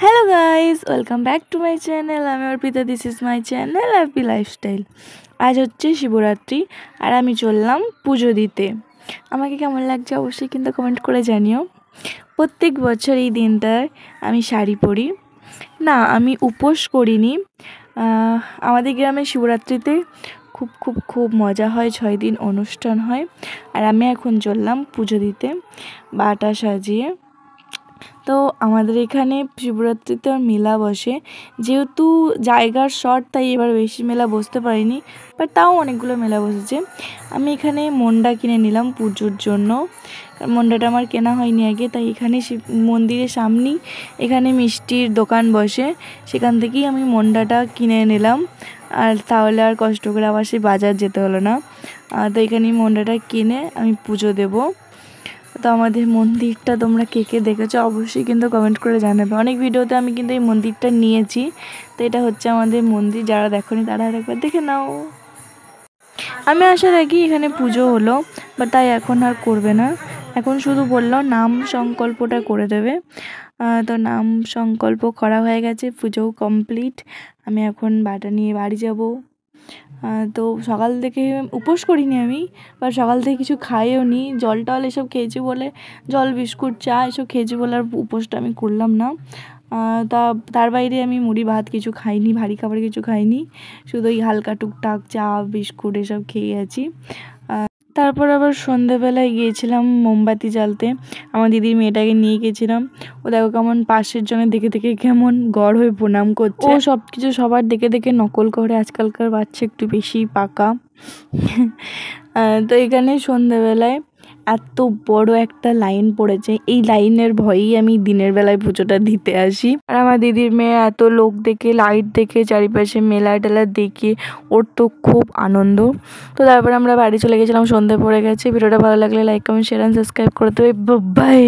Hello guys, welcome back to my channel. আমি Arpita, this is my channel happy lifestyle. আজ হচ্ছে শিবরাত্রি আর আমি চললাম পুজো দিতে। আমাকে কেমন লাগছে অবশ্যই কিন্তু কমেন্ট করে জানিও। প্রত্যেক বছর এই দিনটায় আমি শাড়ি পরি না, আমি উপোস করিনি। আমাদের গ্রামে শিবরাত্রিতে খুব খুব খুব মজা হয়, 6 দিন অনুষ্ঠান হয়। আর আমি এখন চললাম পুজো দিতে বাটা সাজিয়ে। তো আমাদের এখানে শিবরাত্রিতে মেলা বসে, যেহেতু জায়গার শর্ট তাই এবার বেশি মেলা বসতে পারিনি, বাট তাও অনেকগুলো মেলা বসেছে। আমি এখানে মন্ডা কিনে নিলাম পুজোর জন্য। মন্ডাটা আমার কেনা হয়নি আগে, তাই এখানে শিব মন্দিরের সামনেই এখানে মিষ্টির দোকান বসে, সেখান থেকেই আমি মন্ডাটা কিনে নিলাম। আর তাহলে আর কষ্ট করে আবার সেই বাজার যেতে হলো না। তো এখানেই মন্ডাটা কিনে আমি পুজো দেবো। তো আমাদের মন্দিরটা তোমরা কে কে দেখেছো অবশ্যই কিন্তু কমেন্ট করে জানাবে। অনেক ভিডিওতে আমি কিন্তু এই মন্দিরটা নিয়েছি। তো এটা হচ্ছে আমাদের মন্দির, যারা দেখোনি তারা আরেকবার দেখে নাও। আমি আসার আগেই এখানে পুজো হলো, বাট তাই এখন আর করবে না। এখন শুধু বললো নাম সংকল্পটা করে দেবে। তো নাম সংকল্প করা হয়ে গেছে, পুজোও কমপ্লিট। আমি এখন বাটা নিয়ে বাড়ি যাব। তো সকাল থেকে উপোস করিনি আমি, বা সকাল থেকে কিছু খাইও নি, জল টল এসব খেয়েছি বলে, জল বিস্কুট চা এসব খেয়েছি বলে আর উপোসটা আমি করলাম না। তার বাইরে আমি মুড়ি ভাত কিছু খাইনি, ভারী খাবার কিছু খাইনি, শুধু ওই হালকা টুকটাক চা বিস্কুট এসব খেয়ে আছি। তারপর আবার সন্ধেবেলায় গিয়েছিলাম মোমবাতি জ্বালতে। আমার দিদির মেয়েটাকে নিয়ে গেছিলাম। ও দেখো কেমন পাশের জনে দেখে দেখে কেমন গড় হয়ে প্রণাম করছে। ও সব কিছু সবার দেখে দেখে নকল করে, আজকালকার বাচ্চা একটু বেশি পাকা। তো এখানে সন্ধেবেলায় এত বড় একটা লাইন পড়েছে, এই লাইনের ভয়েই আমি দিনের বেলায় পুজোটা দিতে আসি। আর আমার দিদির মেয়ে এত লোক দেখে, লাইট দেখে, চারিপাশে মেলা টেলা দেখে ওর তো খুব আনন্দ। তো তারপরে আমরা বাড়ি চলে গেছিলাম, সন্ধে পড়ে গেছে। ভিডিওটা ভালো লাগলে like comment share and subscribe করে দেবে। বাই।